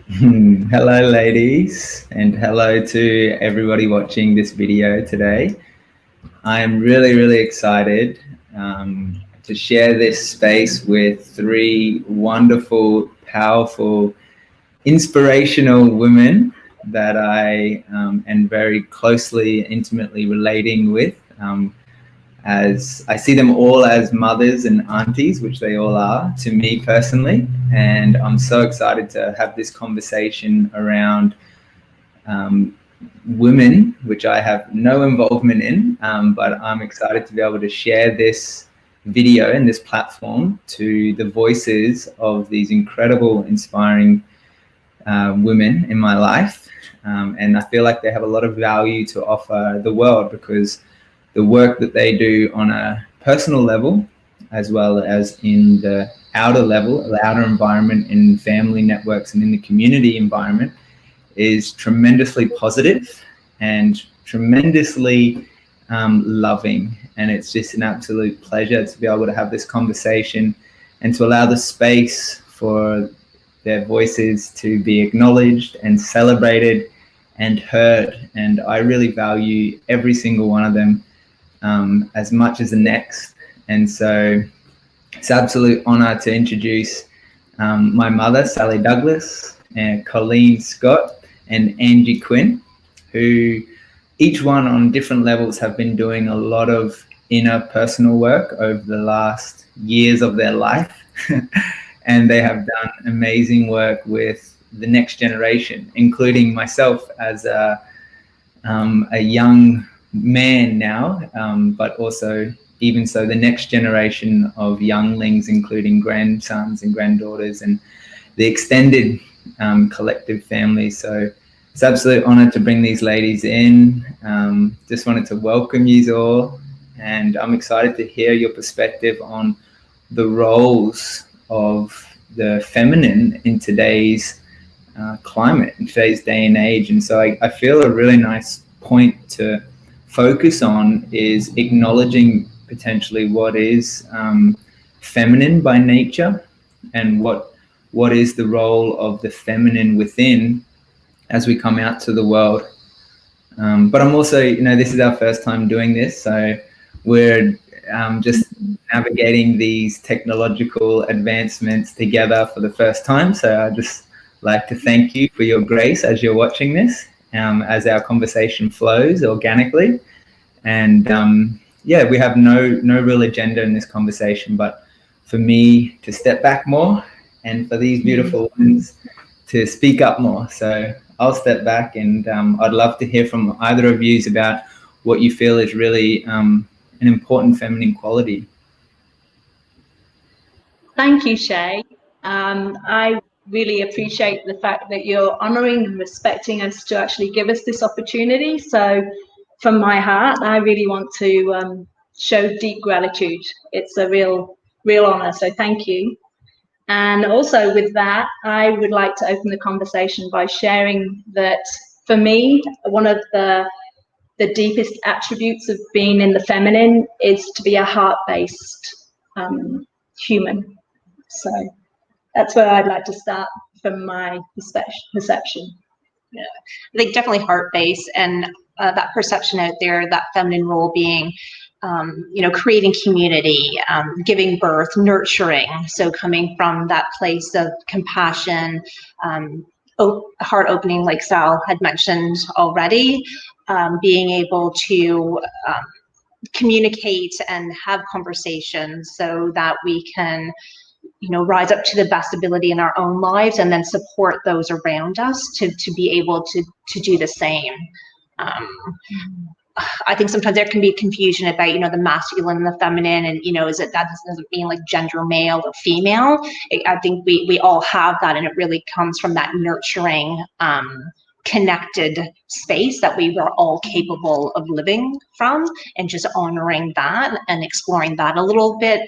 Hello, ladies, and hello to everybody watching this video today. I am really excited to share this space with three wonderful, powerful, inspirational women that I am very closely, intimately relating with. As I see them all as mothers and aunties, which they all are to me personally. And I'm so excited to have this conversation around women, which I have no involvement in, but I'm excited to be able to share this video and this platform to the voices of these incredible, inspiring women in my life. And I feel like they have a lot of value to offer the world because the work that they do on a personal level, as well as in the outer level, the outer environment, in family networks and in the community environment, is tremendously positive and tremendously loving. And it's just an absolute pleasure to be able to have this conversation and to allow the space for their voices to be acknowledged and celebrated and heard. And I really value every single one of them as much as the next. And so it's an absolute honor to introduce my mother, Sally Douglas, and Colleen Scott, and Angie Quinn, who each one on different levels have been doing a lot of inner personal work over the last years of their life. And they have done amazing work with the next generation, including myself as a young man now, but also even so the next generation of younglings, including grandsons and granddaughters and the extended collective family. So it's an absolute honor to bring these ladies in. Just wanted to welcome you all, and I'm excited to hear your perspective on the roles of the feminine in today's climate, in today's day and age. And so I feel a really nice point to focus on is acknowledging potentially what is feminine by nature and what is the role of the feminine within as we come out to the world. But I'm also, this is our first time doing this, so we're just navigating these technological advancements together for the first time. So I just like to thank you for your grace as you're watching this, as our conversation flows organically. And we have no real agenda in this conversation, but for me to step back more and for these beautiful ones to speak up more. So I'll step back, and I'd love to hear from either of you about what you feel is really an important feminine quality. Thank you, Shay. I really appreciate the fact that you're honouring and respecting us to actually give us this opportunity. So from my heart, I really want to show deep gratitude. It's a real honour, so thank you. And also with that, I would like to open the conversation by sharing that for me, one of the deepest attributes of being in the feminine is to be a heart-based human. So that's where I'd like to start from my perception. Yeah, I think definitely heart-based, and that perception out there, that feminine role being, creating community, giving birth, nurturing. So coming from that place of compassion, heart opening, like Sal had mentioned already, being able to communicate and have conversations so that we can rise up to the best ability in our own lives, and then support those around us to be able to do the same. I think sometimes there can be confusion about, the masculine and the feminine, and, is it, that doesn't mean like gender male or female. I think we all have that, and it really comes from that nurturing, connected space that we were all capable of living from, and just honoring that and exploring that a little bit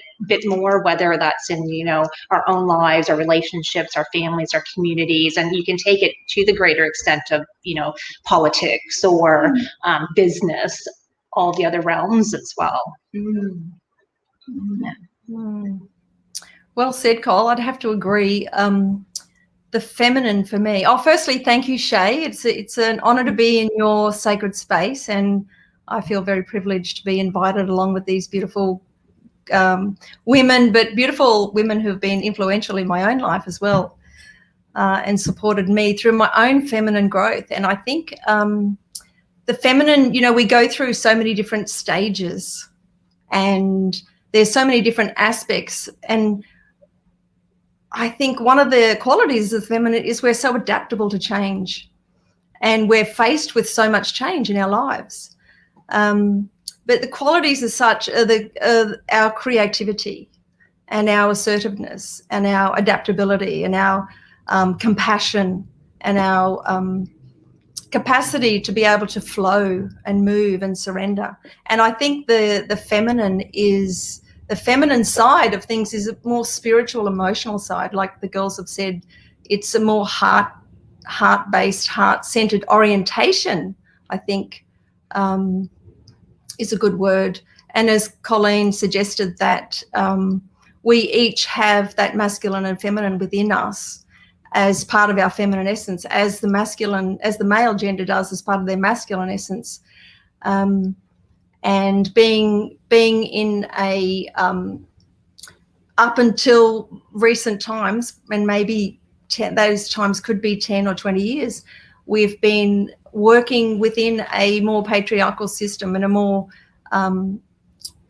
more, whether that's in our own lives, our relationships, our families, our communities, and you can take it to the greater extent of politics or business, all the other realms as well. Well said, Cole. I'd have to agree. the feminine for me. Oh, firstly, thank you, Shay. It's an honour to be in your sacred space, and I feel very privileged to be invited along with these beautiful women, but beautiful women who have been influential in my own life as well, and supported me through my own feminine growth. And I think the feminine, you know, we go through so many different stages, and there's so many different aspects. And I think one of the qualities of the feminine is we're so adaptable to change, and we're faced with so much change in our lives. But the qualities as such are our creativity and our assertiveness and our adaptability and our compassion and our capacity to be able to flow and move and surrender. And I think the feminine side of things is a more spiritual, emotional side. Like the girls have said, it's a more heart-based, heart-centered orientation, I think, is a good word. And as Colleen suggested, that we each have that masculine and feminine within us as part of our feminine essence, as the male gender does as part of their masculine essence. And being in a up until recent times, and maybe those times could be 10 or 20 years, we've been working within a more patriarchal system and a more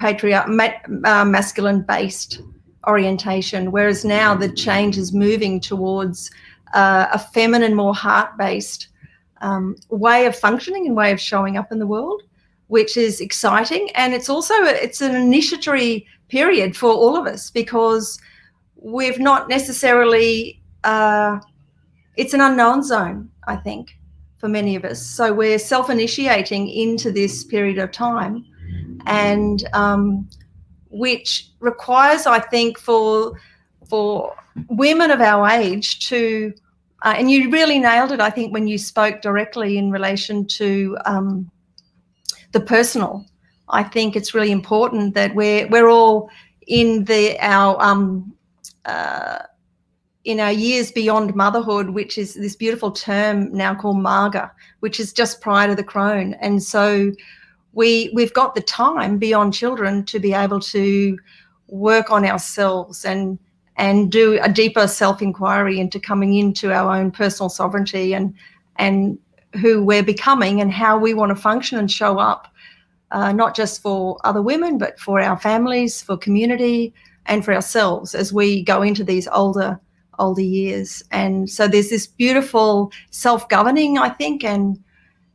masculine-based orientation, whereas now the change is moving towards a feminine, more heart-based way of functioning and way of showing up in the world, which is exciting. And it's also it's an initiatory period for all of us, because we've not necessarily it's an unknown zone, I think, for many of us. So we're self-initiating into this period of time, and which requires, I think, for women of our age to and you really nailed it, I think, when you spoke directly in relation to the personal. I think it's really important that we're all in our years beyond motherhood, which is this beautiful term now called Marga, which is just prior to the crone. And so we've got the time beyond children to be able to work on ourselves and do a deeper self-inquiry into coming into our own personal sovereignty and who we're becoming and how we want to function and show up, not just for other women, but for our families, for community, and for ourselves as we go into these older years. And so there's this beautiful self-governing, I think, and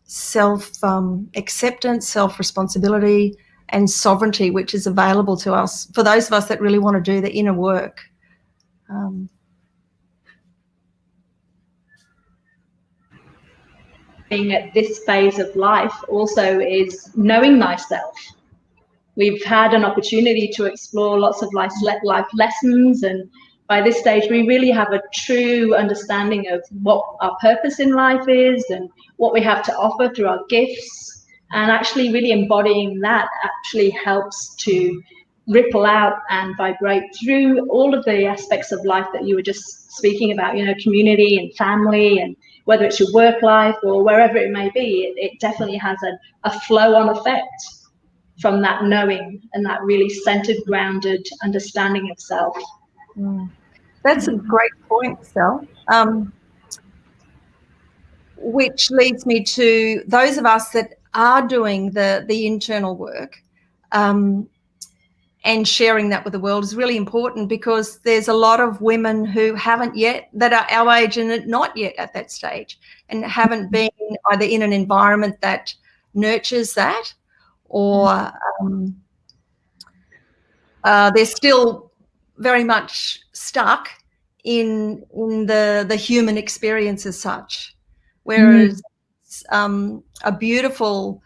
self-acceptance, self-responsibility and sovereignty, which is available to us for those of us that really want to do the inner work. Being at this phase of life also is knowing thyself. We've had an opportunity to explore lots of life lessons, and by this stage we really have a true understanding of what our purpose in life is and what we have to offer through our gifts, and actually really embodying that actually helps to ripple out and vibrate through all of the aspects of life that you were just speaking about, you know, community and family, and whether it's your work life or wherever it may be, it definitely has a flow-on effect from that knowing and that really centered, grounded understanding of self. That's a great point, Sal. Which leads me to those of us that are doing the internal work, and sharing that with the world is really important, because there's a lot of women who haven't yet, that are our age and not yet at that stage, and haven't been either in an environment that nurtures that, or they're still very much stuck in the human experience as such. Whereas a beautiful,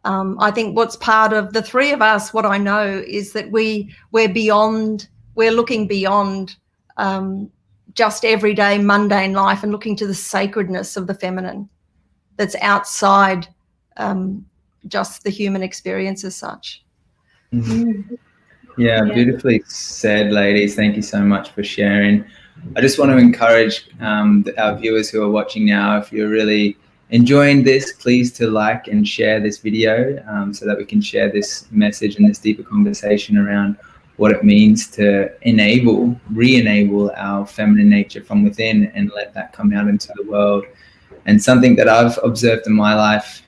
I think what's part of the three of us, what I know is that we're looking beyond just everyday mundane life and looking to the sacredness of the feminine that's outside just the human experience as such. Yeah, beautifully said, ladies. Thank you so much for sharing. I just want to encourage our viewers who are watching now, if you're really enjoying this, please to like and share this video so that we can share this message and this deeper conversation around what it means to re-enable our feminine nature from within and let that come out into the world. And something that I've observed in my life,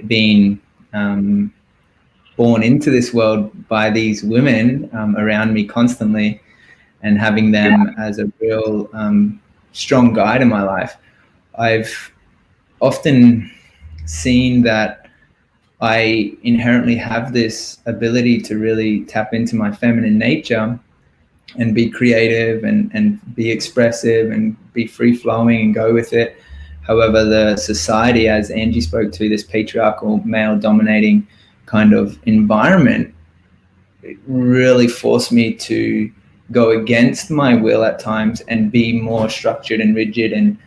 being born into this world by these women around me constantly, and having them as a real strong guide in my life, I've often seen that I inherently have this ability to really tap into my feminine nature and be creative and be expressive and be free-flowing and go with it. However, the society, as Angie spoke to, this patriarchal, male-dominating kind of environment, it really forced me to go against my will at times and be more structured and rigid and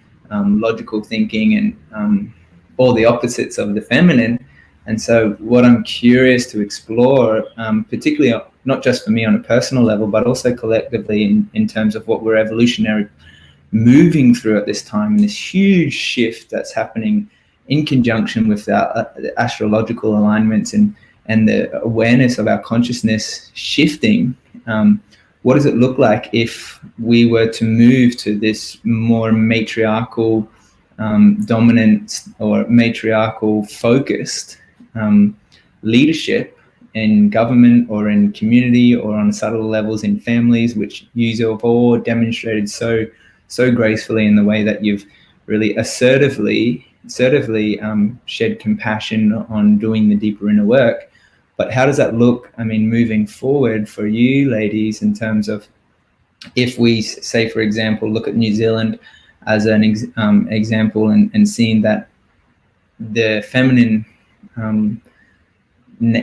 logical thinking and all the opposites of the feminine. And so what I'm curious to explore, particularly not just for me on a personal level, but also collectively in terms of what we're evolutionary moving through at this time, and this huge shift that's happening in conjunction with the astrological alignments and the awareness of our consciousness shifting. What does it look like if we were to move to this more matriarchal dominant or matriarchal focused leadership in government or in community or on subtle levels in families, which you have all demonstrated so gracefully in the way that you've really assertively shed compassion on doing the deeper inner work. But how does that look, I mean, moving forward for you ladies, in terms of, if we say, for example, look at New Zealand as an example, and seeing that the feminine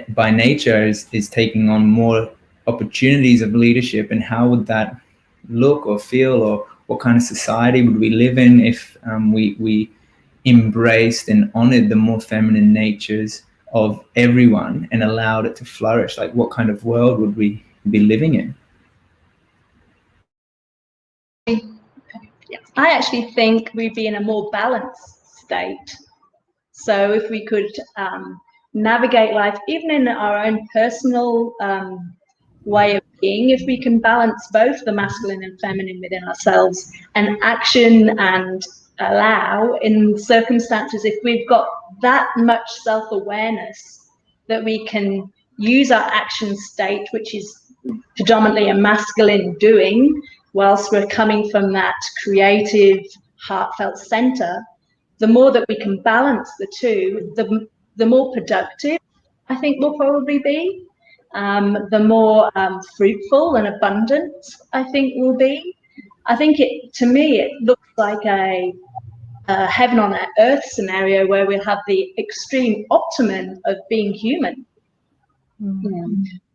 by nature is taking on more opportunities of leadership, and how would that look or feel, or what kind of society would we live in if we embraced and honored the more feminine natures of everyone and allowed it to flourish? Like, what kind of world would we be living in? I actually think we'd be in a more balanced state. So if we could navigate life, even in our own personal way of being, if we can balance both the masculine and feminine within ourselves, and action and allow in circumstances, if we've got that much self-awareness that we can use our action state, which is predominantly a masculine doing, whilst we're coming from that creative, heartfelt center, the more that we can balance the two, the more productive I think we'll probably be, the more fruitful and abundant I think we'll be. I think to me, it looks like a heaven on earth scenario where we'll have the extreme optimum of being human.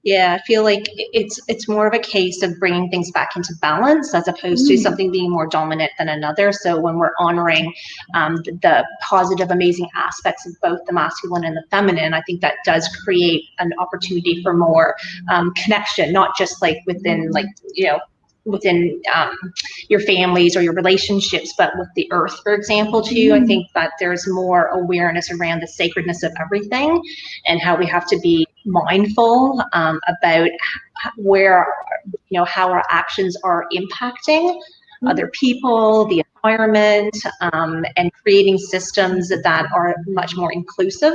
Yeah, I feel like it's more of a case of bringing things back into balance as opposed to something being more dominant than another. So when we're honoring the positive, amazing aspects of both the masculine and the feminine, I think that does create an opportunity for more connection, not just like within within your families or your relationships, but with the earth, for example, too. I think that there's more awareness around the sacredness of everything and how we have to be mindful about where, how our actions are impacting other people, the environment, and creating systems that are much more inclusive,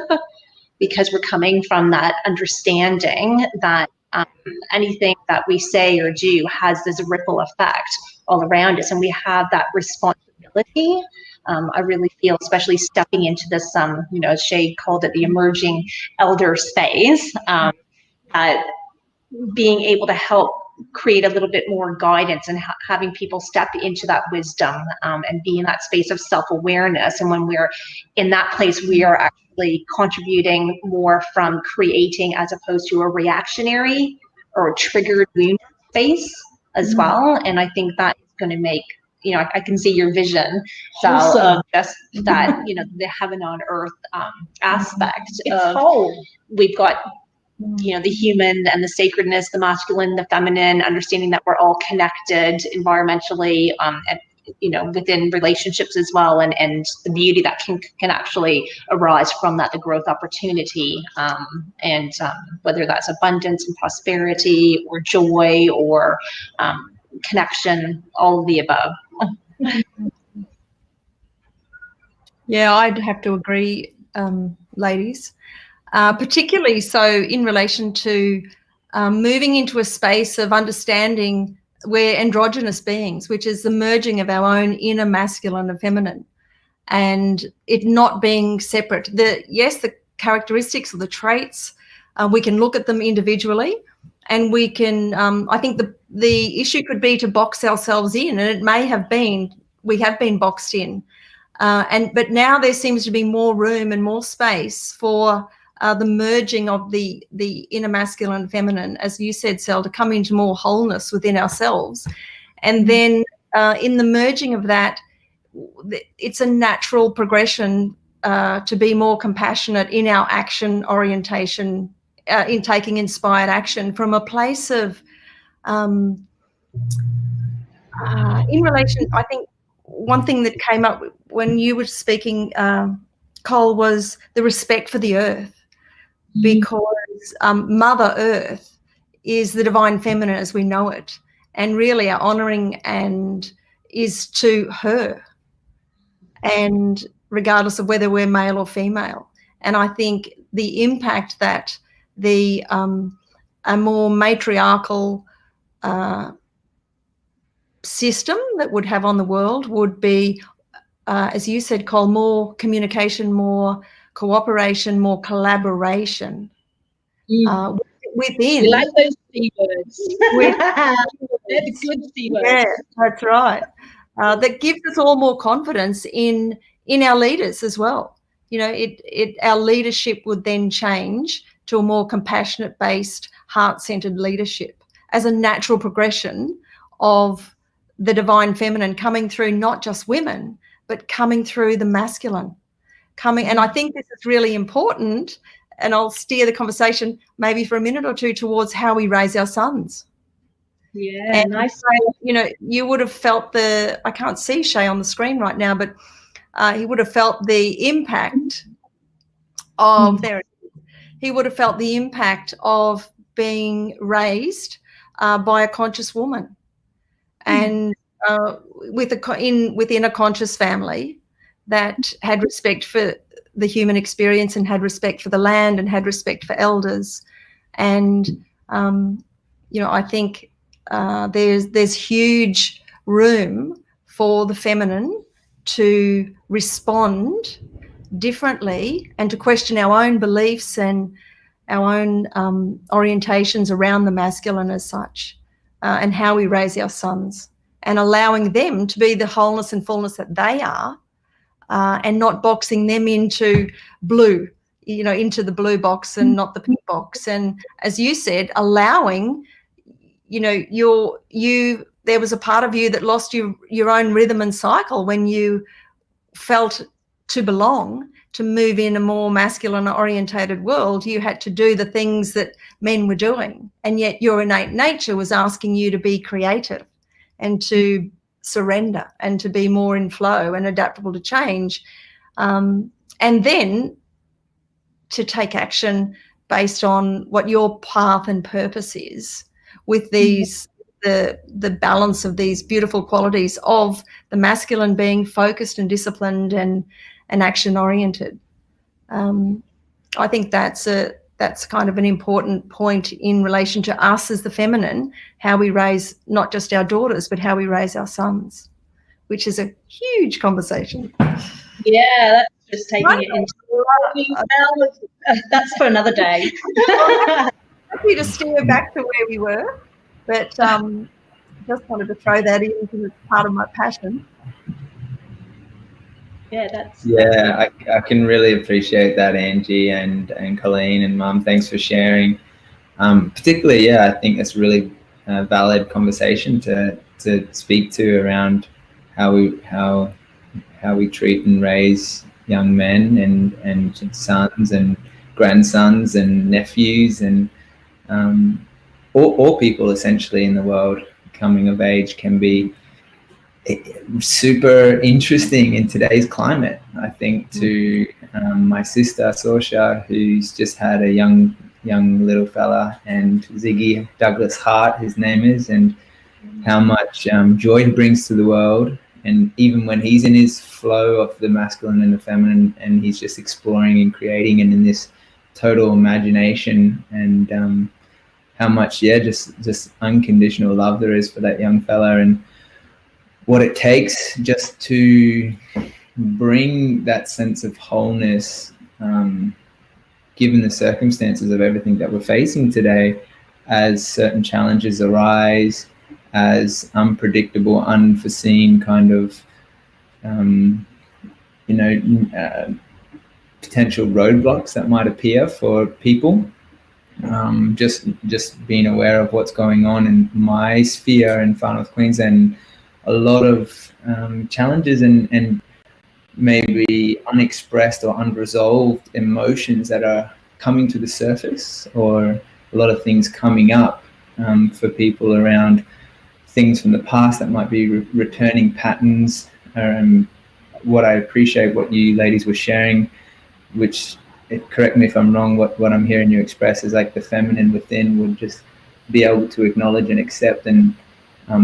because we're coming from that understanding that anything that we say or do has this ripple effect all around us, and we have that responsibility. I really feel, especially stepping into this, as Shay called it, the emerging elders phase, being able to help create a little bit more guidance and having people step into that wisdom and be in that space of self-awareness. And when we're in that place, we are actually contributing more from creating as opposed to a reactionary or a triggered wound space as well. And I think that is going to make, I can see your vision. So Awesome. just that, the heaven on earth aspect. It's whole. We've got you know, the human and the sacredness, the masculine, the feminine, understanding that we're all connected environmentally, and, you know, within relationships as well, and the beauty that can actually arise from that, the growth opportunity, and whether that's abundance and prosperity or joy or connection, all of the above. Yeah, I'd have to agree, ladies, particularly so in relation to moving into a space of understanding we're androgynous beings, which is the merging of our own inner masculine and feminine, and it not being separate. The characteristics or the traits, we can look at them individually, and we can, I think the issue could be to box ourselves in, and it may have been, we have been boxed in. But now there seems to be more room and more space for the merging of the inner masculine and feminine, as you said, Sel, to come into more wholeness within ourselves. And then in the merging of that, it's a natural progression to be more compassionate in our action orientation, in taking inspired action from a place of, in relation, I think one thing that came up when you were speaking, Cole, was the respect for the earth, because Mother Earth is the divine feminine as we know it, and really our honouring and is to her, and regardless of whether we're male or female. And I think the impact that a more matriarchal system that would have on the world would be, as you said, Cole, more communication, more cooperation, more collaboration within. We like those C words. They're the good C words. Yeah, that's right. That gives us all more confidence in our leaders as well. You know, our leadership would then change to a more compassionate-based, heart-centered leadership as a natural progression of the divine feminine coming through not just women, but coming through the masculine. And I think this is really important, and I'll steer the conversation maybe for a minute or two towards how we raise our sons. Yeah, and nice. So, you know, you would have felt I can't see Shay on the screen right now, but he would have felt the impact of he would have felt the impact of being raised by a conscious woman, and within a conscious family that had respect for the human experience and had respect for the land and had respect for elders. And you know, I think there's huge room for the feminine to respond differently and to question our own beliefs and our own orientations around the masculine as such, and how we raise our sons, and allowing them to be the wholeness and fullness that they are, and not boxing them into blue, you know, into the blue box and not the pink box. And as you said, allowing, you know, there was a part of you that lost your own rhythm and cycle when you felt to belong, to move in a more masculine orientated world. You had to do the things that men were doing, and yet your innate nature was asking you to be creative and to surrender and to be more in flow and adaptable to change, and then to take action based on what your path and purpose is, with the balance of these beautiful qualities of the masculine being focused and disciplined and action oriented. I think that's kind of an important point in relation to us as the feminine, how we raise not just our daughters, but how we raise our sons, which is a huge conversation. Yeah, that's just taking it into that's for another day. Happy to steer back to where we were, but just wanted to throw that in because it's part of my passion. Yeah, I can really appreciate that, Angie and Colleen and Mum. Thanks for sharing. Particularly, yeah, I think it's really a valid conversation to speak to around how we treat and raise young men and sons and grandsons and nephews and all people essentially in the world coming of age can be super interesting in today's climate. I think to my sister Sorsha, who's just had a young little fella, and Ziggy Douglas Hart, his name is, and how much joy he brings to the world. And even when he's in his flow of the masculine and the feminine, and he's just exploring and creating and in this total imagination, and how much, just unconditional love there is for that young fella, and what it takes just to bring that sense of wholeness, given the circumstances of everything that we're facing today, as certain challenges arise, as unpredictable, unforeseen kind of, potential roadblocks that might appear for people. Just being aware of what's going on in my sphere in Far North Queensland, a lot of challenges and maybe unexpressed or unresolved emotions that are coming to the surface, or a lot of things coming up for people around things from the past that might be returning patterns. What I appreciate what you ladies were sharing, which, correct me if I'm wrong, what I'm hearing you express is like the feminine within would just be able to acknowledge and accept and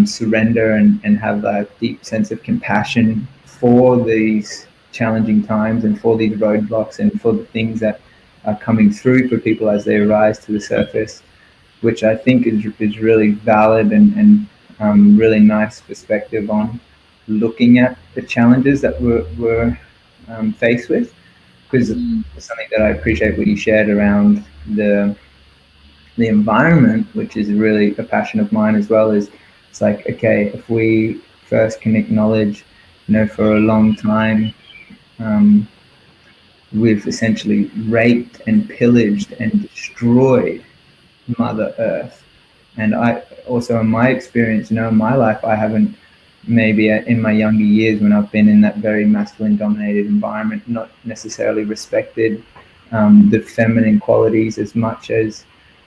surrender and have a deep sense of compassion for these challenging times and for these roadblocks and for the things that are coming through for people as they arise to the surface, which I think is really valid and really nice perspective on looking at the challenges that we're faced with. Because something that I appreciate what you shared around the environment, which is really a passion of mine as well, is it's like, okay, if we first can acknowledge, for a long time, we've essentially raped and pillaged and destroyed Mother Earth. And I also, in my experience, in my life, I haven't, maybe in my younger years when I've been in that very masculine dominated environment, not necessarily respected the feminine qualities as much as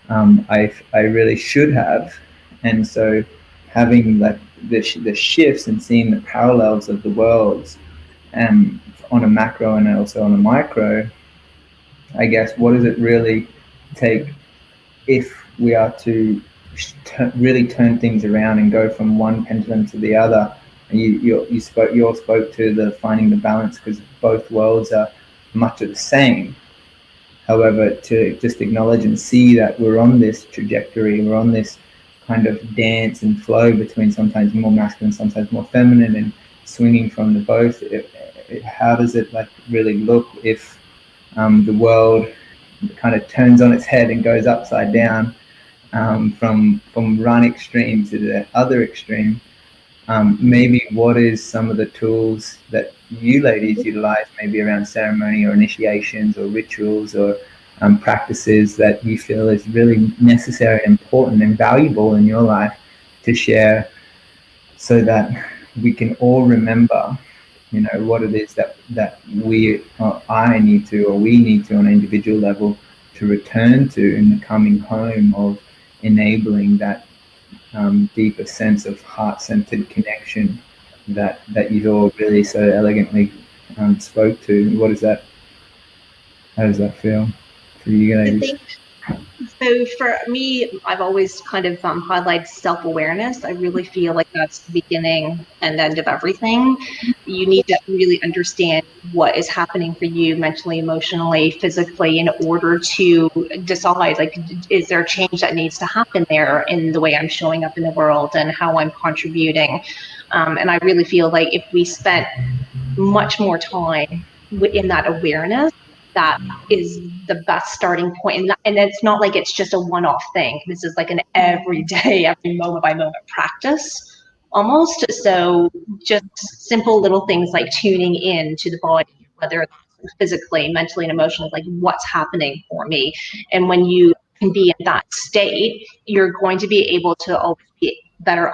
I really should have. And so having the shifts and seeing the parallels of the worlds on a macro and also on a micro, I guess, what does it really take if we are to really turn things around and go from one pendulum to the other? And you all spoke to the finding the balance, because both worlds are much of the same. However, to just acknowledge and see that we're on this trajectory, we're on this kind of dance and flow between sometimes more masculine, sometimes more feminine, and swinging from the both. How does it really look if the world kind of turns on its head and goes upside down? From one extreme to the other extreme, maybe what is some of the tools that you ladies utilize, maybe around ceremony or initiations or rituals or practices that you feel is really necessary, important and valuable in your life to share, so that we can all remember, what it is that we or I need to, or we need to on an individual level to return to in the coming home of enabling that deeper sense of heart-centered connection that you all really so elegantly spoke to. What is that? How does that feel for you guys? So for me, I've always kind of highlighted self-awareness. I really feel like that's the beginning and end of everything. You need to really understand what is happening for you mentally, emotionally, physically, in order to decide, is there a change that needs to happen there in the way I'm showing up in the world and how I'm contributing? And I really feel like if we spent much more time in that awareness, that is the best starting point. And it's not like it's just a one-off thing. This is like an everyday, every moment by moment practice almost. So just simple little things like tuning in to the body, whether it's physically, mentally, and emotionally, like what's happening for me. And when you can be in that state, you're going to be able to always be better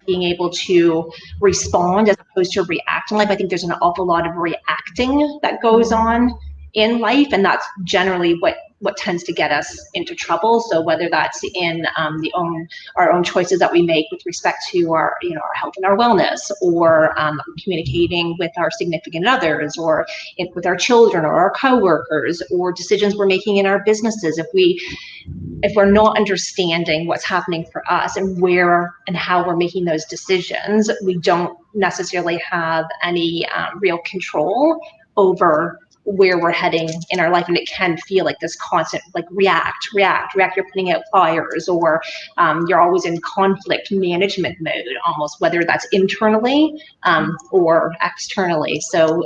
being able to respond as opposed to react in life. I think there's an awful lot of reacting that goes on in life, and that's generally what tends to get us into trouble. So whether that's in our own choices that we make with respect to our our health and our wellness, or communicating with our significant others, or with our children or our coworkers, or decisions we're making in our businesses, if we're not understanding what's happening for us and where and how we're making those decisions, we don't necessarily have any real control over where we're heading in our life. And it can feel like this constant, like react, you're putting out fires, or you're always in conflict management mode almost, whether that's internally or externally. So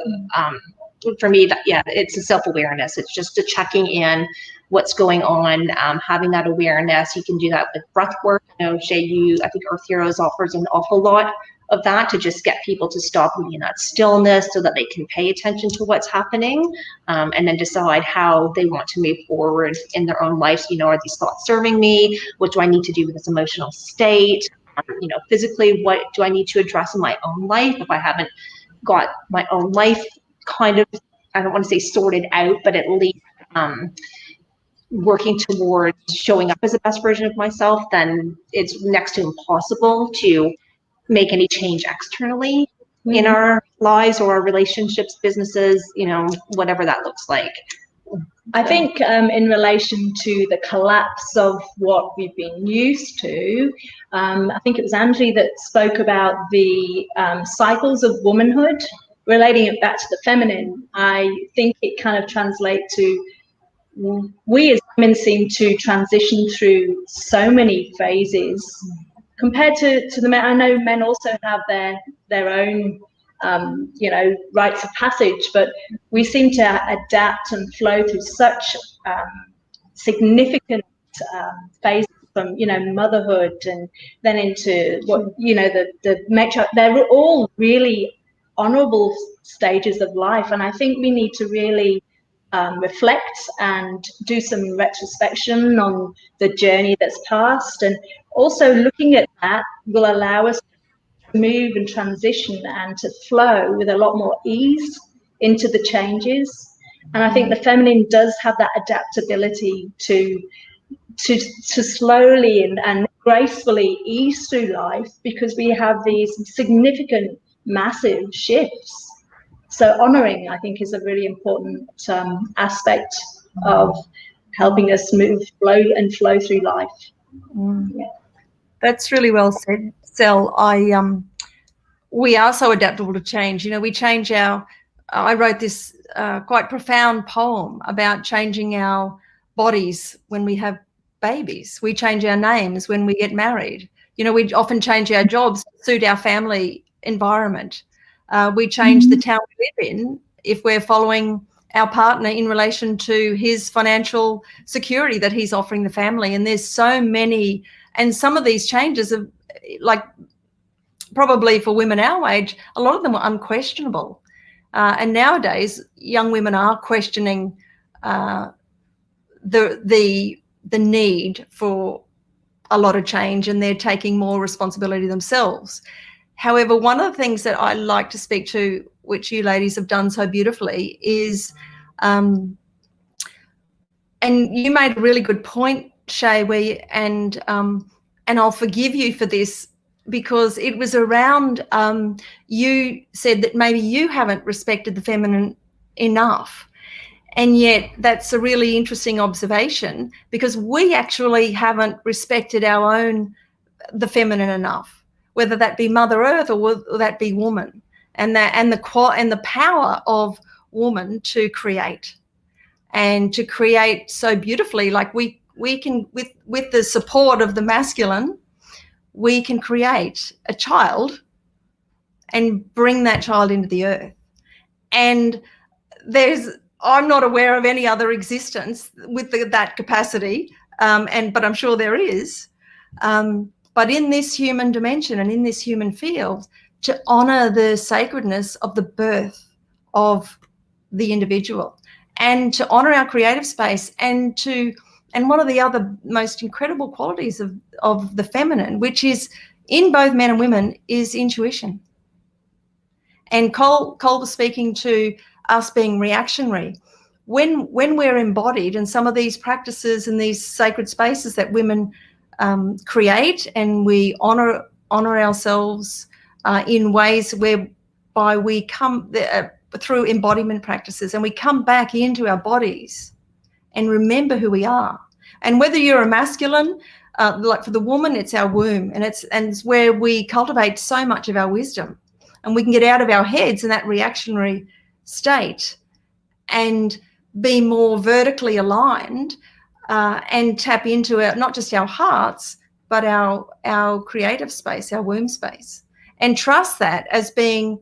for me, it's a self-awareness. It's just a checking in what's going on, having that awareness. You can do that with breath work. I know, Shay, I think Earth Heroes offers an awful lot of that, to just get people to stop and be in that stillness so that they can pay attention to what's happening, and then decide how they want to move forward in their own lives. Are these thoughts serving me? What do I need to do with this emotional state? Physically, what do I need to address in my own life if I haven't got my own life kind of, I don't want to say sorted out, but at least working towards showing up as the best version of myself, then it's next to impossible to make any change externally in our lives or our relationships, businesses, whatever that looks like. I think in relation to the collapse of what we've been used to, I think it was Angie that spoke about the cycles of womanhood, relating it back to the feminine. I think it kind of translates to, we as women seem to transition through so many phases compared to the men. I know men also have their own rites of passage, but we seem to adapt and flow through such significant phases, from motherhood and then into what the matriarch. They're all really honorable stages of life, and I think we need to really reflect and do some retrospection on the journey that's passed, and also looking at that will allow us to move and transition and to flow with a lot more ease into the changes. And I think the feminine does have that adaptability to slowly and gracefully ease through life, because we have these significant, massive shifts. So honoring, I think, is a really important aspect of helping us flow through life. Yeah. That's really well said, Sel. We are so adaptable to change. We change I wrote this quite profound poem about changing our bodies when we have babies. We change our names when we get married. We often change our jobs to suit our family environment. We change the town we live in if we're following our partner in relation to his financial security that he's offering the family. And there's so many, and some of these changes are, like, probably for women our age, a lot of them are unquestionable. And nowadays, young women are questioning the need for a lot of change, and they're taking more responsibility themselves. However, one of the things that I like to speak to, which you ladies have done so beautifully, is, and you made a really good point, Shay, and I'll forgive you for this, because it was around, you said that maybe you haven't respected the feminine enough. And yet that's a really interesting observation, because we actually haven't respected the feminine enough, whether that be Mother Earth or that be woman, and the power of woman to create so beautifully. Like we can, with the support of the masculine, we can create a child and bring that child into the earth. And I'm not aware of any other existence with that capacity, but I'm sure there is. But in this human dimension and in this human field, to honour the sacredness of the birth of the individual, and to honour our creative space, and one of the other most incredible qualities of the feminine, which is in both men and women, is intuition. And Cole was speaking to us being reactionary. when we're embodied, and some of these practices and these sacred spaces that women create, and we honor ourselves in ways whereby we come through embodiment practices, and we come back into our bodies and remember who we are. And whether you're a masculine, like for the woman, it's our womb, and it's where we cultivate so much of our wisdom, and we can get out of our heads in that reactionary state and be more vertically aligned, and tap into not just our hearts, but our creative space, our womb space, and trust that as being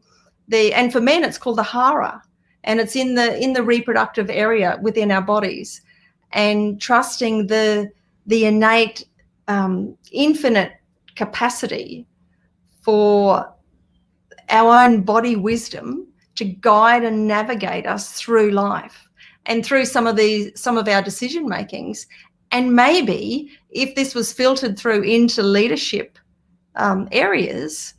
and for men it's called the hara, and it's in the reproductive area within our bodies, and trusting the innate infinite capacity for our own body wisdom to guide and navigate us through life and through some of our decision makings. And maybe if this was filtered through into leadership areas,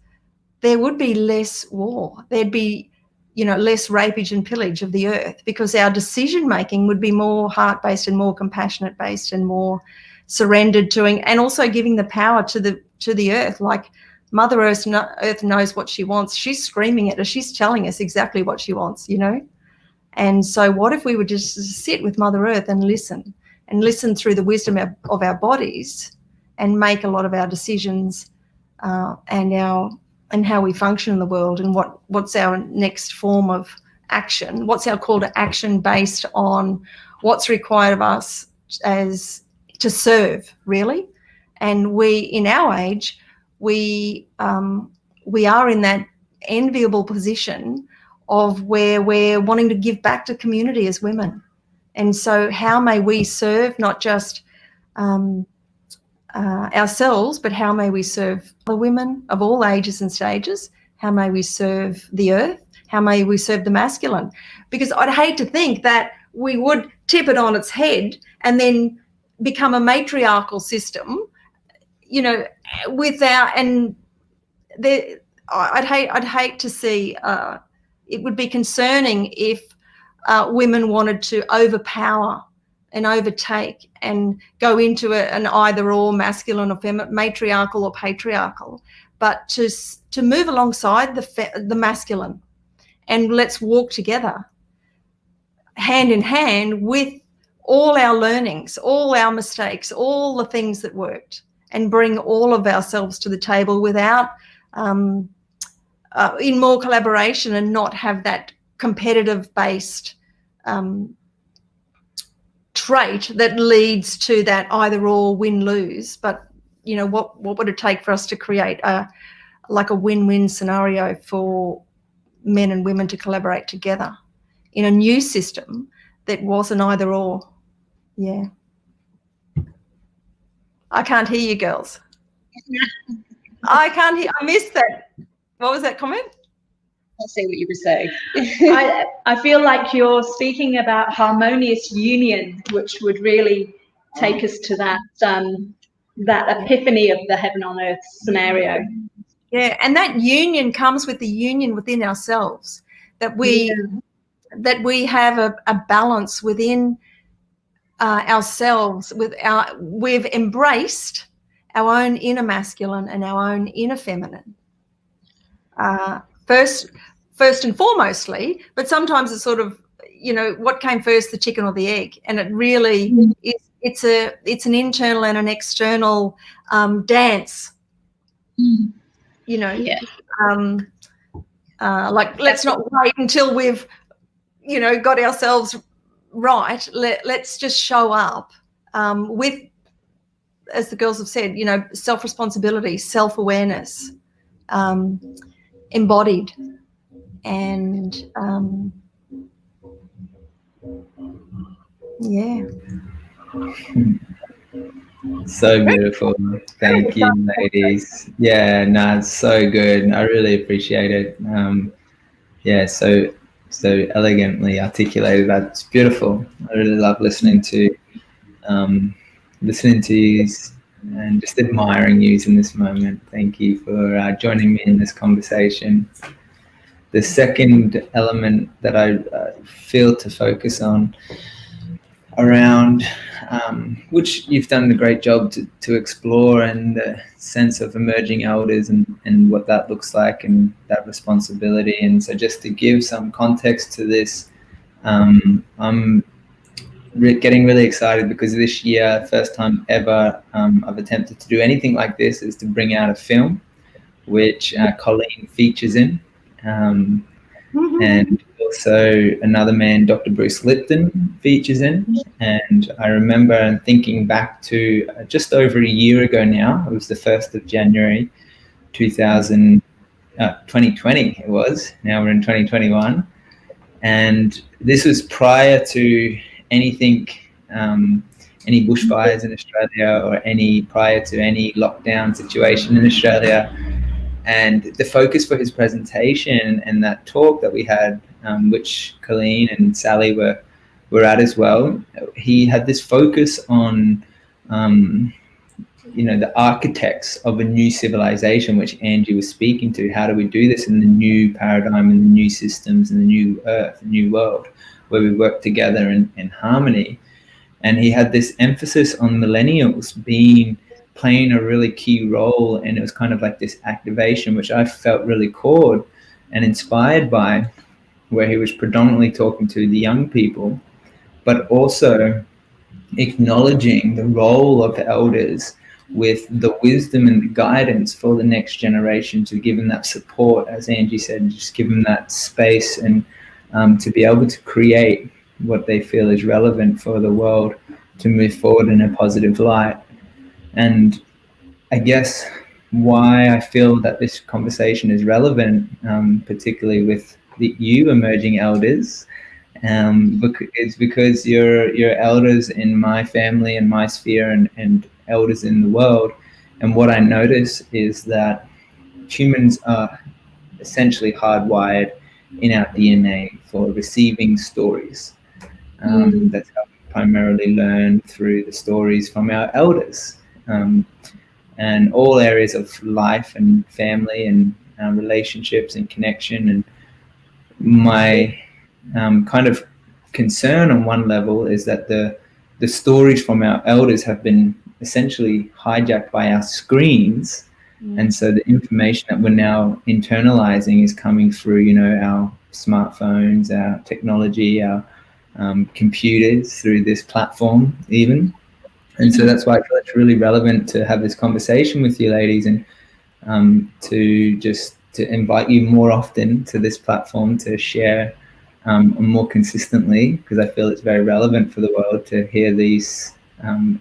there would be less war. There'd be, less rapage and pillage of the earth, because our decision making would be more heart-based and more compassionate-based and more surrendered to, and also giving the power to the earth. Like Mother Earth knows what she wants. She's screaming at us. She's telling us exactly what she wants, And so what if we would just sit with Mother Earth and listen through the wisdom of our bodies, and make a lot of our decisions and how we function in the world, and what's our next form of action, what's our call to action based on what's required of us as to serve, really. And we, in our age, we are in that enviable position of where we're wanting to give back to community as women. And so how may we serve not just ourselves, but how may we serve the women of all ages and stages? How may we serve the earth? How may we serve the masculine? Because I'd hate to think that we would tip it on its head and then become a matriarchal system, I'd hate to see, it would be concerning if women wanted to overpower and overtake and go into an either or, masculine or feminine, matriarchal or patriarchal, but to move alongside the masculine, and let's walk together hand in hand with all our learnings, all our mistakes, all the things that worked, and bring all of ourselves to the table without in more collaboration, and not have that competitive based trait that leads to that either or, win lose. But what would it take for us to create a win-win scenario for men and women to collaborate together in a new system that wasn't either or? Yeah. I can't hear you, girls. I can't hear. I missed that. What was that comment? I'll say what you were saying. I feel like you're speaking about harmonious union, which would really take us to that epiphany of the heaven on earth scenario. Yeah, and that union comes with the union within ourselves, that we have a balance within ourselves. We've embraced our own inner masculine and our own inner feminine. First and foremostly, but sometimes it's sort of, what came first, the chicken or the egg? And it really it's an internal and an external dance. Yeah. Let's not wait until we've got ourselves right. Let's just show up with, as the girls have said, self-responsibility, self-awareness, embodied, and yeah. So beautiful. Thank you, ladies. Yeah, no, it's so good. I really appreciate it. So elegantly articulated. That's beautiful. I really love listening to you and just admiring you in this moment. Thank you for joining me in this conversation. The second element that I feel to focus on around, which you've done a great job to explore, and the sense of emerging elders and what that looks like and that responsibility. And so just to give some context to this, I'm getting really excited because this year, first time ever, I've attempted to do anything like this, is to bring out a film which Colleen features in. And also another man, Dr. Bruce Lipton, features in. And I remember thinking back to just over a year ago now. It was the 1st of January 2020 it was. Now we're in 2021. And this was prior to anything, any bushfires in Australia, or prior to any lockdown situation in Australia. And the focus for his presentation and that talk that we had, which Colleen and Sally were at as well, he had this focus on, the architects of a new civilization, which Angie was speaking to. How do we do this in the new paradigm, in the new systems, in the new earth, new world, where we work together in harmony? And he had this emphasis on millennials playing a really key role, and it was kind of like this activation, which I felt really called and inspired by, where he was predominantly talking to the young people, but also acknowledging the role of the elders with the wisdom and the guidance for the next generation, to give them that support, as Angie said, just give them that space, and to be able to create what they feel is relevant for the world to move forward in a positive light. And I guess why I feel that this conversation is relevant, particularly with you emerging elders, is because you're elders in my family and my sphere, and elders in the world. And what I notice is that humans are essentially hardwired in our DNA for receiving stories. That's how we primarily learn, through the stories from our elders. And all areas of life and family and relationships and connection. And my kind of concern on one level is that the stories from our elders have been essentially hijacked by our screens. And so the information that we're now internalizing is coming through, our smartphones, our technology, our computers, through this platform even. And so that's why I feel it's really relevant to have this conversation with you ladies, and to invite you more often to this platform to share more consistently, because I feel it's very relevant for the world to hear these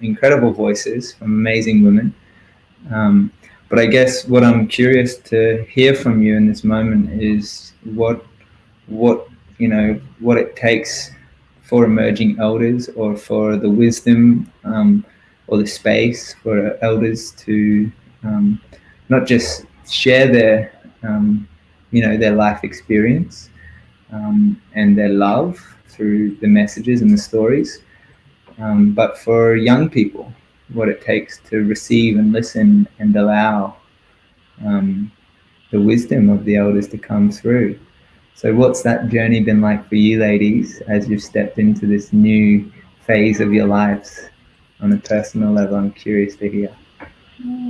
incredible voices from amazing women. But I guess what I'm curious to hear from you in this moment is what it takes for emerging elders, or for the wisdom or the space for elders to not just share their their life experience and their love through the messages and the stories, but for young people, what it takes to receive and listen and allow the wisdom of the elders to come through. So what's that journey been like for you ladies as you've stepped into this new phase of your lives on a personal level? I'm curious to hear.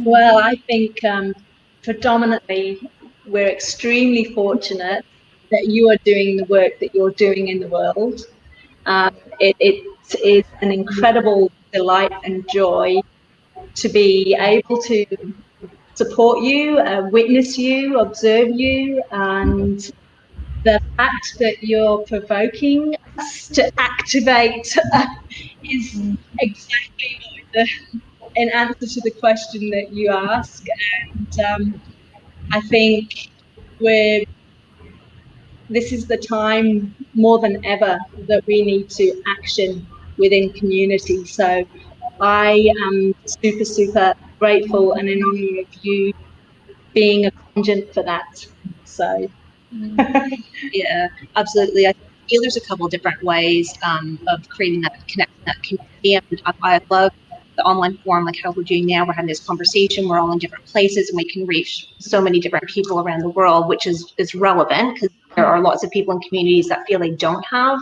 Well, I think predominantly we're extremely fortunate that you are doing the work that you're doing in the world. It is an incredible delight and joy to be able to support you, witness you, observe you, and the fact that you're provoking us to activate is exactly an answer to the question that you ask. And I think this is the time more than ever that we need to action within community. So I am super, super grateful and in honor of you being a conduit for that. So yeah, absolutely. I feel there's a couple different ways of creating that connection, that community. And I love the online forum, like how we're doing now. We're having this conversation. We're all in different places, and we can reach so many different people around the world, which is relevant, because there are lots of people in communities that feel they don't have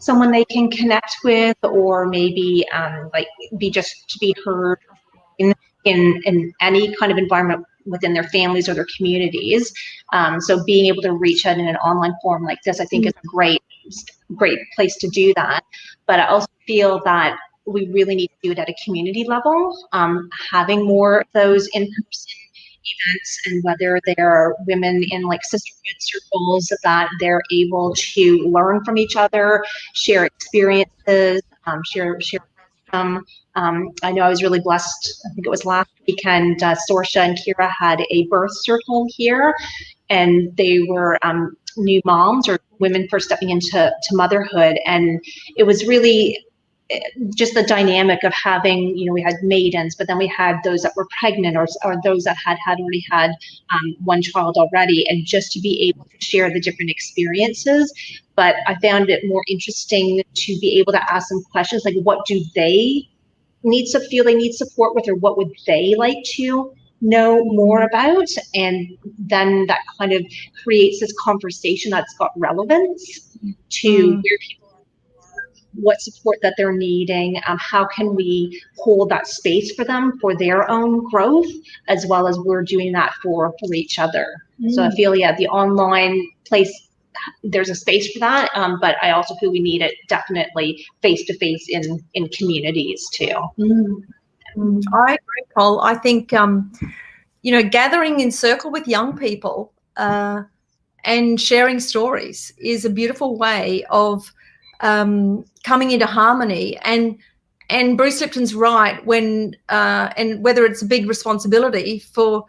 someone they can connect with, or maybe like to be heard in any kind of environment within their families or their communities. So being able to reach out in an online forum like this, I think, is a great place to do that. But I also feel that we really need to do it at a community level, having more of those in-person events, and whether they're women in like sisterhood circles, that they're able to learn from each other, share experiences, share wisdom. I know I was really blessed, I think it was last weekend, Sorsha and Kira had a birth circle here, and they were new moms or women first stepping into motherhood, and it was really just the dynamic of having, we had maidens, but then we had those that were pregnant, or those that had already had one child already, and just to be able to share the different experiences. But I found it more interesting to be able to ask them questions like, what do they feel they need support with, or what would they like to know more about? And then that kind of creates this conversation that's got relevance to where people are, what support that they're needing, how can we hold that space for them for their own growth, as well as we're doing that for each other. So I feel, the online place, there's a space for that, but I also feel we need it definitely face-to-face in communities too. I agree, Cole. I think gathering in circle with young people and sharing stories is a beautiful way of coming into harmony. And Bruce Lipton's right, when and whether it's a big responsibility for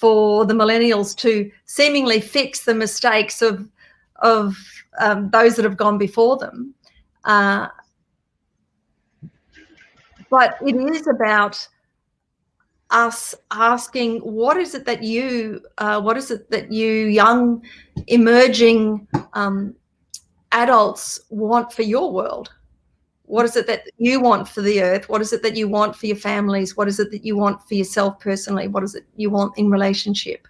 the millennials to seemingly fix the mistakes of those that have gone before them, but it is about us asking, what is it that you young emerging adults want for your world? What is it that you want for the earth? What is it that you want for your families? What is it that you want for yourself personally? What is it you want in relationship?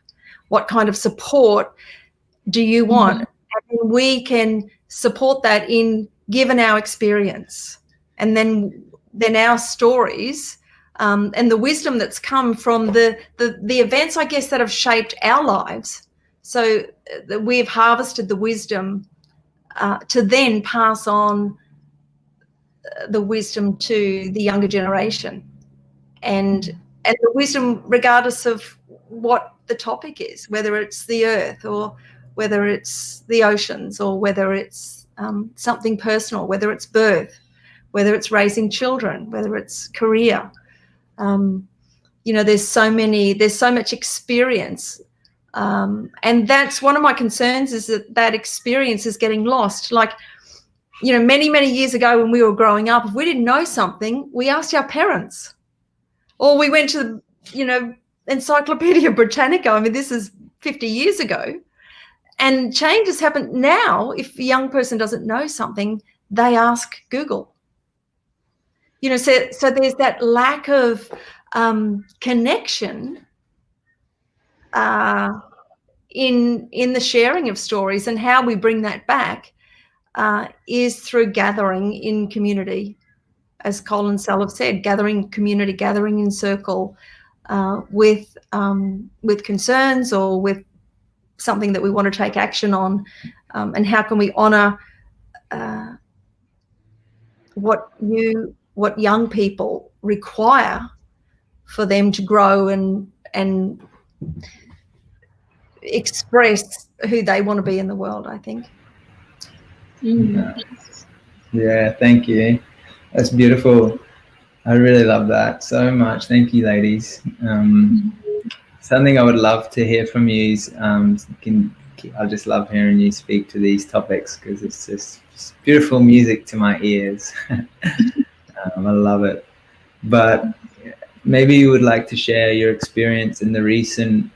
What kind of support do you want? And we can support that given our experience, and then our stories, and the wisdom that's come from the events, I guess, that have shaped our lives. So we've harvested the wisdom to then pass on the wisdom to the younger generation, and the wisdom regardless of what the topic is, whether it's the earth, or whether it's the oceans, or whether it's something personal, whether it's birth, whether it's raising children, whether it's career. There's so much experience, and that's one of my concerns, is that experience is getting lost. Like, many years ago when we were growing up, if we didn't know something, we asked our parents, or we went to Encyclopedia Britannica. I mean, this is 50 years ago, and change has happened. Now, if a young person doesn't know something, they ask Google. So there's that lack of connection in the sharing of stories, and how we bring that back is through gathering in community, as Colleen and Sal have said, gathering community, gathering in circle with concerns, or with something that we want to take action on, and how can we honour what young people require for them to grow and express who they want to be in the world, I think. Yeah, thank you. That's beautiful. I really love that so much. Thank you, ladies. Something I would love to hear from you is, I just love hearing you speak to these topics, because it's just beautiful music to my ears. I love it. But maybe you would like to share your experience in the recent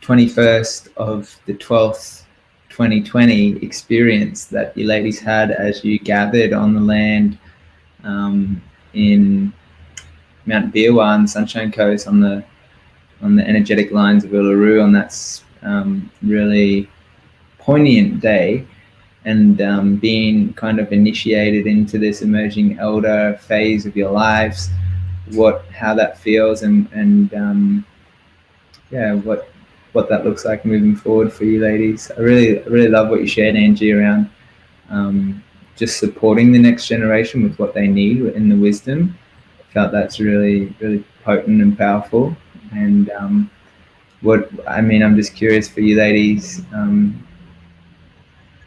21st of the 12th 2020 experience that you ladies had as you gathered on the land in Mount Beerwah and Sunshine Coast, on the energetic lines of Uluru, on that really poignant day, and being kind of initiated into this emerging elder phase of your lives, how that feels, and yeah, what that looks like moving forward for you ladies. I really love what you shared, Angie, around just supporting the next generation with what they need in the wisdom. I felt that's really potent and powerful. And I'm just curious for you ladies,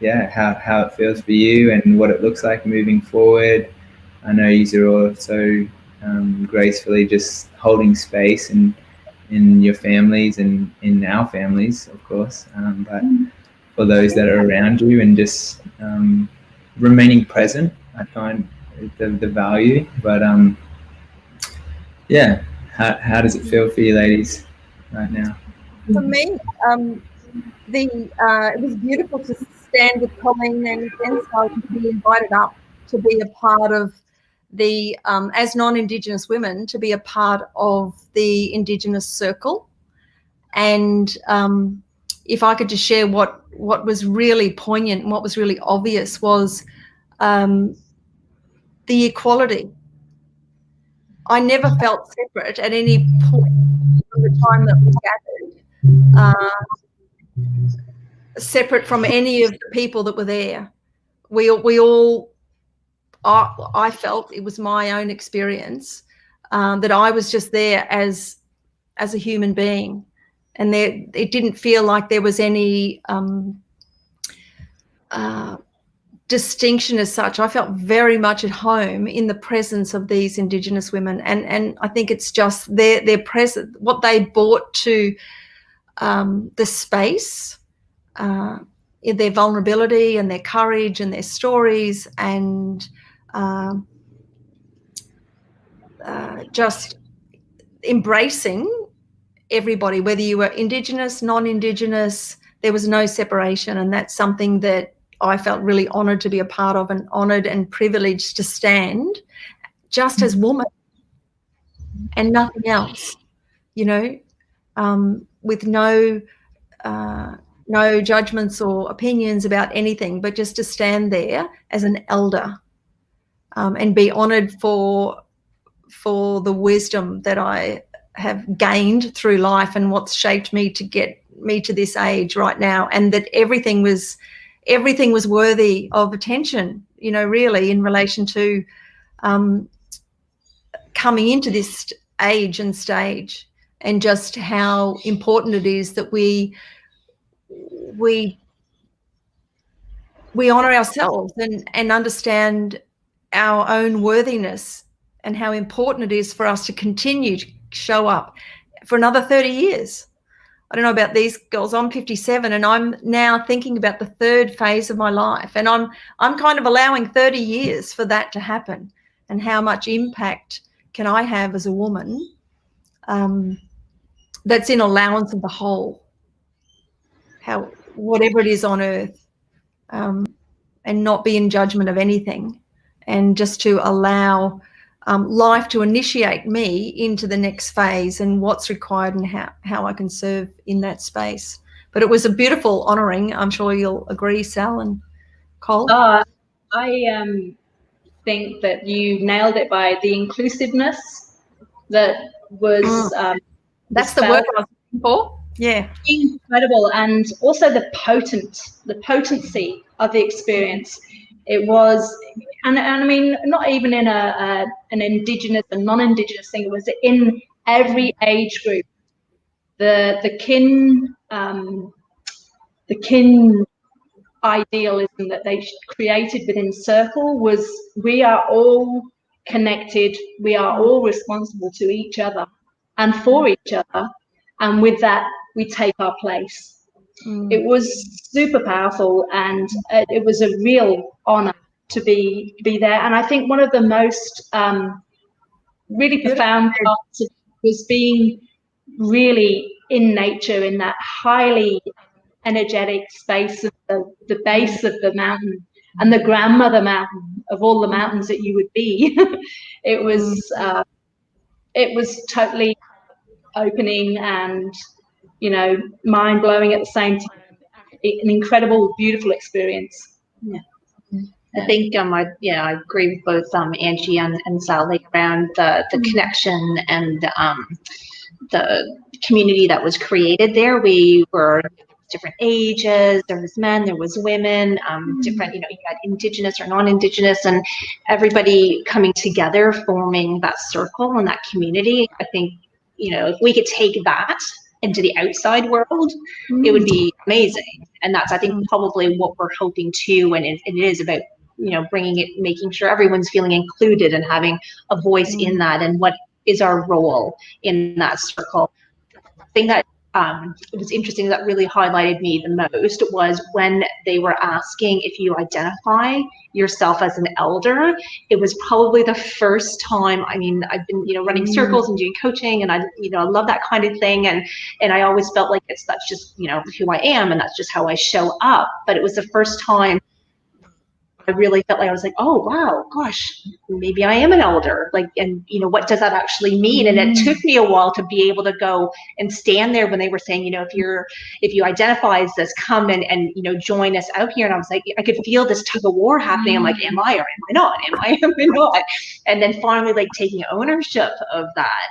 how it feels for you and what it looks like moving forward. I know you are also gracefully just holding space in your families and in our families, of course, but for those that are around you, and just remaining present, I find the value. But how does it feel for you ladies right now? For me, it was beautiful to stand with Colleen and Sally, to be invited up to be a part of the, as non-Indigenous women, to be a part of the Indigenous circle. And if I could just share what was really poignant and what was really obvious was the equality. I never felt separate at any point from the time that we gathered, separate from any of the people that were there. We all, I felt, it was my own experience, that I was just there as a human being, and it didn't feel like there was any distinction as such. I felt very much at home in the presence of these Indigenous women, and I think it's just their presence, what they brought to the space, in their vulnerability and their courage and their stories, and just embracing everybody, whether you were Indigenous, non-Indigenous. There was no separation, and that's something that I felt really honoured to be a part of, and honoured and privileged to stand just as woman and nothing else, with no judgments or opinions about anything, but just to stand there as an elder, and be honoured for the wisdom that I have gained through life and what's shaped me to get me to this age right now, and that everything was worthy of attention, really, in relation to coming into this age and stage, and just how important it is that we honour ourselves and understand our own worthiness, and how important it is for us to continue to show up for another 30 years. I don't know about these girls. I'm 57, and I'm now thinking about the third phase of my life, and I'm kind of allowing 30 years for that to happen. And how much impact can I have as a woman that's in allowance of the whole, whatever it is on earth, and not be in judgment of anything, and just to allow life to initiate me into the next phase and what's required, and how I can serve in that space. But it was a beautiful honouring. I'm sure you'll agree, Sal and Cole. I think that you nailed it by the inclusiveness that was. That's the word I was looking for. Yeah, incredible, and also the potency of the experience. It was, and I mean, not even in an Indigenous and non-Indigenous thing. It was in every age group. The kin idealism that they created within Circle was, we are all connected. We are all responsible to each other and for each other, and with that, we take our place. It was super powerful, and it was a real honour to be there. And I think one of the most really profound parts of it was being really in nature, in that highly energetic space of the base of the mountain, and the grandmother mountain of all the mountains that you would be. It was totally opening and mind-blowing at the same time. an incredible, beautiful experience. Yeah. I think I agree with both Angie and Sally around the connection and the community that was created there. We were different ages, there was men, there was women, different, you had Indigenous or non-Indigenous, and everybody coming together, forming that circle and that community. I think, if we could take that into the outside world, it would be amazing. And that's, I think, probably what we're hoping to, and it is about, bringing it, making sure everyone's feeling included and having a voice in that, and what is our role in that circle. The thing that it was interesting, that really highlighted me the most, was when they were asking if you identify yourself as an elder. It was probably the first time. I mean, I've been, running circles and doing coaching, and I love that kind of thing. And I always felt like that's just, who I am, and that's just how I show up. But it was the first time I really felt like I was like, oh, wow, gosh, maybe I am an elder. Like, and what does that actually mean? And it took me a while to be able to go and stand there when they were saying, if you identify as this, come and join us out here. And I was like, I could feel this tug of war happening. I'm like, am I or am I not? Am I or am I not? And then finally, like, taking ownership of that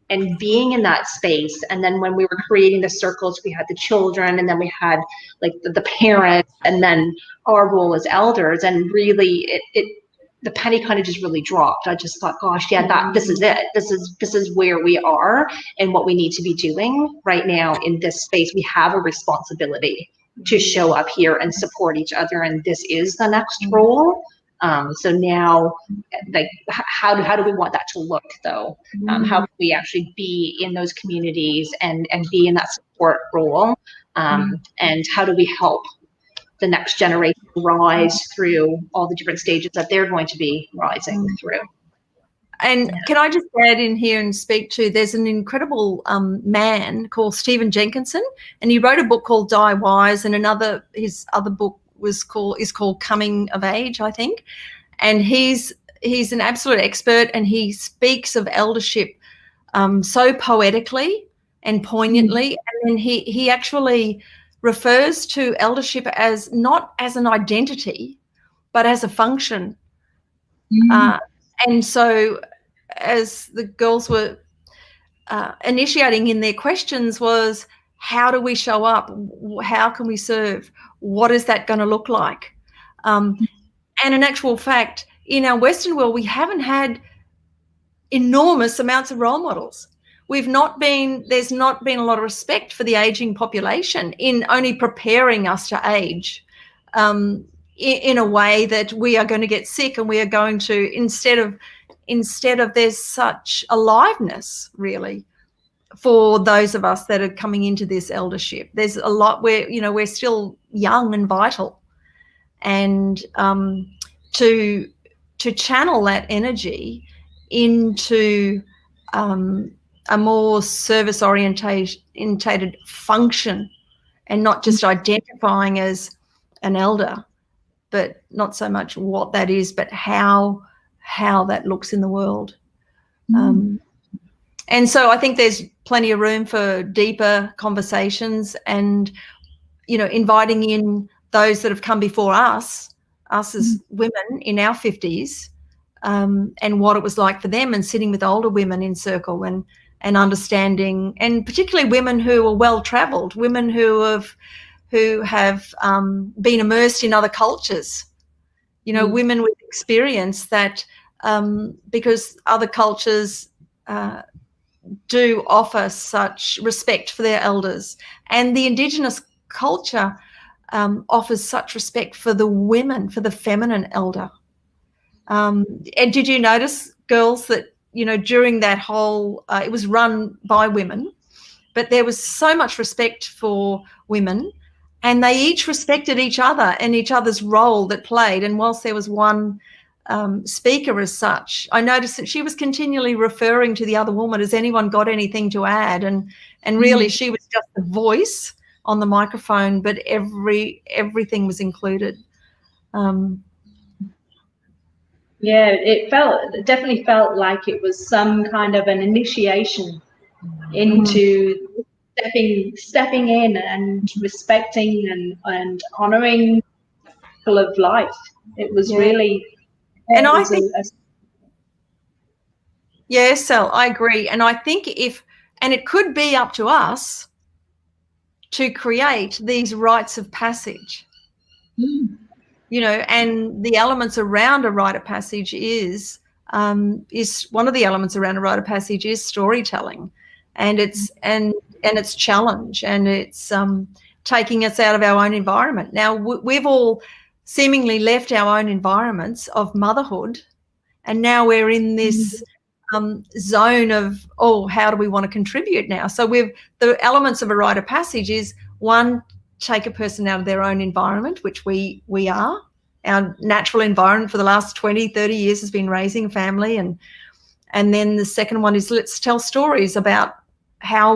and being in that space. And then when we were creating the circles, we had the children, and then we had like the parents, and then our role as elders. And really, the penny kind of just really dropped. I just thought, gosh, yeah, this is it. This is where we are and what we need to be doing right now in this space. We have a responsibility to show up here and support each other, and this is the next role. So now, like, how do we want that to look, though? How can we actually be in those communities and be in that support role? And how do we help the next generation rise through all the different stages that they're going to be rising through? And can I just add in here and speak to, there's an incredible man called Stephen Jenkinson, and he wrote a book called Die Wise, and his other book is called Coming of Age, I think. And he's an absolute expert, and he speaks of eldership so poetically and poignantly. And then he actually refers to eldership as not as an identity, but as a function. And so as the girls were initiating in their questions was, how do we show up? How can we serve? What is that going to look like? And in actual fact, in our Western world, we haven't had enormous amounts of role models. There's not been a lot of respect for the aging population in only preparing us to age in a way that we are going to get sick, and we are going to, instead of there's such aliveness, really, for those of us that are coming into this eldership. There's a lot where, we're still young and vital, and to channel that energy into a more service orientated function, and not just identifying as an elder, but not so much what that is, but how that looks in the world. And so I think there's plenty of room for deeper conversations, and, inviting in those that have come before us as women in our 50s, and what it was like for them, and sitting with older women in circle and understanding, and particularly women who are well-travelled, women who have been immersed in other cultures, women with experience that, because other cultures do offer such respect for their elders, and the Indigenous culture offers such respect for the women, for the feminine elder. And did you notice, girls, that during that whole it was run by women, but there was so much respect for women, and they each respected each other and each other's role that played. And whilst there was one speaker as such, I noticed that she was continually referring to the other woman, has anyone got anything to add? And really she was just the voice on the microphone, but everything was included. Yeah, it definitely felt like it was some kind of an initiation into stepping in and respecting and honoring people of life. It was really, and I think, yes, Sal, I agree. And I think and it could be up to us to create these rites of passage, you know, and the elements around a rite of passage is one of the elements around a rite of passage is storytelling, and it's challenge, and it's taking us out of our own environment. Now, we've all seemingly left our own environments of motherhood, and now we're in this zone of, how do we want to contribute now? So the elements of a rite of passage is, one, take a person out of their own environment, which we are. Our natural environment for the last 20, 30 years has been raising a family. And then the second one is, let's tell stories about how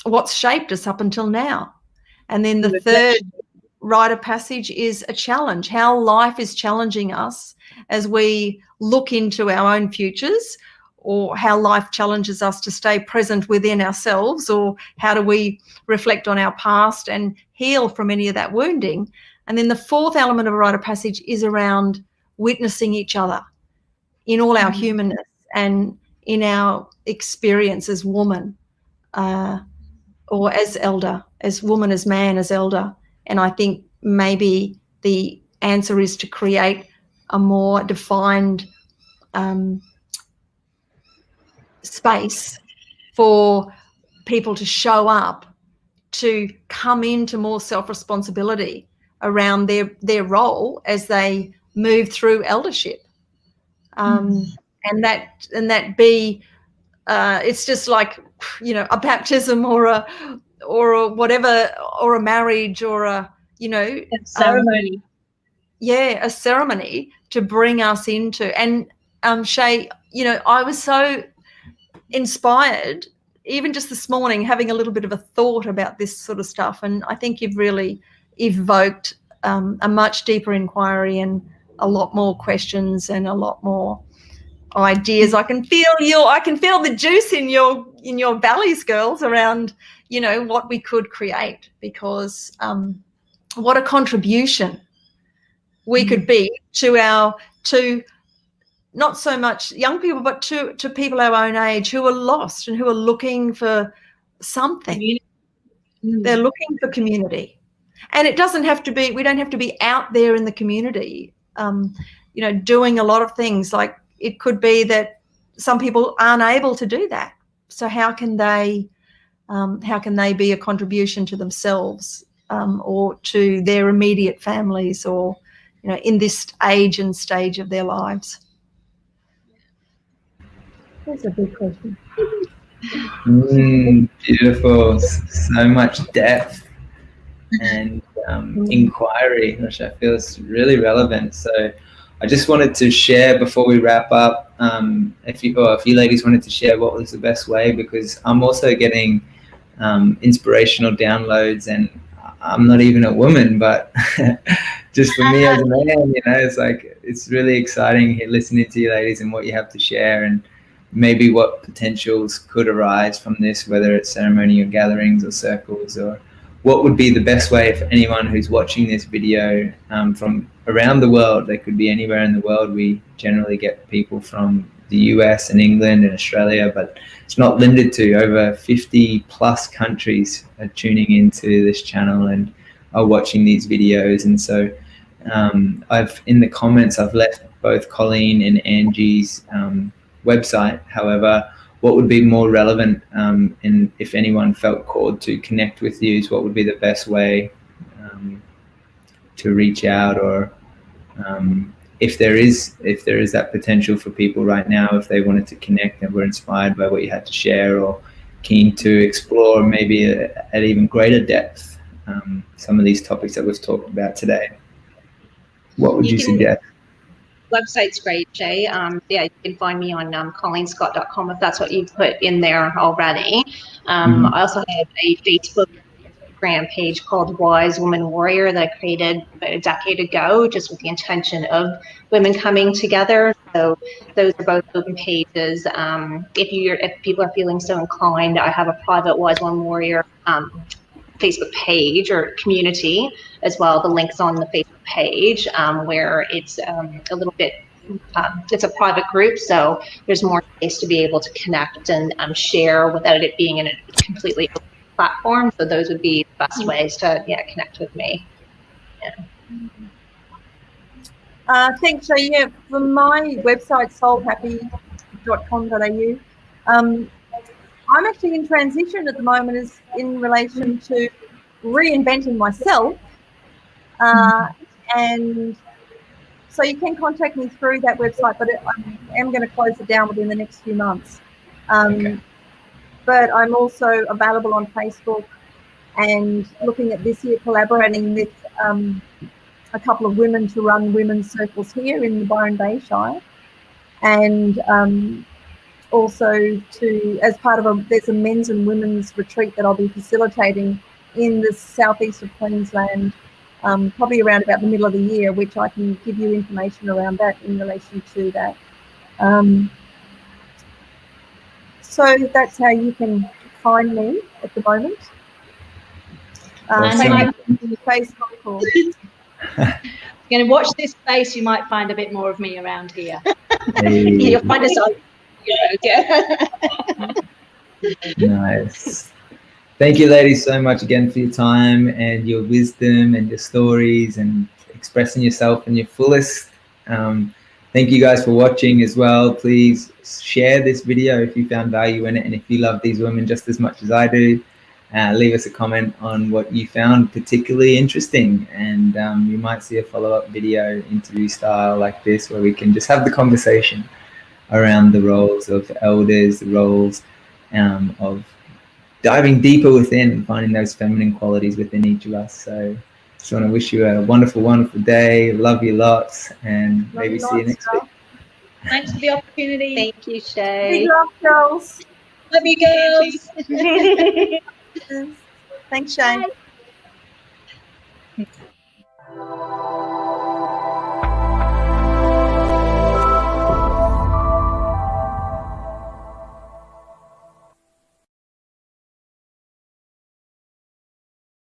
what's shaped us up until now. And then the third rite of passage is a challenge, how life is challenging us as we look into our own futures, or how life challenges us to stay present within ourselves, or how do we reflect on our past and heal from any of that wounding. And then the fourth element of a rite of passage is around witnessing each other in all our humanness and in our experience as woman, or as elder, as woman, as man, as elder. And I think maybe the answer is to create a more defined space for people to show up, to come into more self-responsibility around their role as they move through eldership, and that be it's just like, you know, a baptism or a whatever, or a marriage, or a ceremony. A ceremony to bring us into. And Shay, you know, I was so inspired even just this morning, having a little bit of a thought about this sort of stuff, and I think you've really evoked a much deeper inquiry and a lot more questions and a lot more ideas. I can feel the juice in your bellies, girls, around, you know, what we could create, because what a contribution we could be to not so much young people, but to people our own age who are lost and who are looking for something. They're looking for community. And it doesn't have to be, we don't have to be out there in the community, you know, doing a lot of things. Like, it could be that some people aren't able to do that. So how can they be a contribution to themselves, or to their immediate families, or, you know, in this age and stage of their lives? That's a big question. Beautiful. So much depth and inquiry, which I feel is really relevant. So I just wanted to share before we wrap up, if you ladies wanted to share what was the best way, because I'm also getting inspirational downloads, and I'm not even a woman, but just for me as a man, you know, it's like, it's really exciting here listening to you ladies and what you have to share, and maybe what potentials could arise from this, whether it's ceremony or gatherings or circles, or what would be the best way for anyone who's watching this video from around the world. They could be anywhere in the world. We generally get people from the US and England and Australia, but it's not limited to. Over 50 plus countries are tuning into this channel and are watching these videos. And so in the comments, I've left both Colleen and Angie's website. However, what would be more relevant, and if anyone felt called to connect with you, is what would be the best way to reach out, or if there is that potential for people right now, if they wanted to connect and were inspired by what you had to share, or keen to explore maybe at even greater depth some of these topics that we've talked about today, what would you suggest? Website's great, Shay. You can find me on colleenscott.com if that's what you've put in there already. I also have a Facebook page called Wise Woman Warrior that I created about a decade ago, just with the intention of women coming together So those are both open pages. If people are feeling so inclined, I have a private Wise One Warrior Facebook page or community as well. The link's on the Facebook page where it's a little bit, it's a private group, so there's more space to be able to connect and share without it being in a completely open platform. So those would be the best ways to connect with me. Thanks, Shay. Yeah, from my website, soulhappy.com.au, I'm actually in transition at the moment is in relation to reinventing myself. And so you can contact me through that website, but I am going to close it down within the next few months. But I'm also available on Facebook and looking at this year collaborating with a couple of women to run women's circles here in the Byron Bay Shire. And also to, as part of there's a men's and women's retreat that I'll be facilitating in the southeast of Queensland, probably around about the middle of the year, which I can give you information around that in relation to that. So that's how you can find me at the moment. Awesome. Facebook or Going to watch this space, you might find a bit more of me around here. Hey. You'll find us on. Nice. Thank you, ladies, so much again for your time and your wisdom and your stories and expressing yourself in your fullest. Thank you guys for watching as well. Please share this video if you found value in it, and if you love these women just as much as I do, leave us a comment on what you found particularly interesting, and you might see a follow-up video interview style like this where we can just have the conversation around the roles of elders, the roles of diving deeper within and finding those feminine qualities within each of us. So just want to wish you a wonderful, wonderful day. Love you lots, and maybe see you next week. Thanks for the opportunity. Thank you, Shay. big love, girls. Love you, girls. Thanks, Shane. Bye.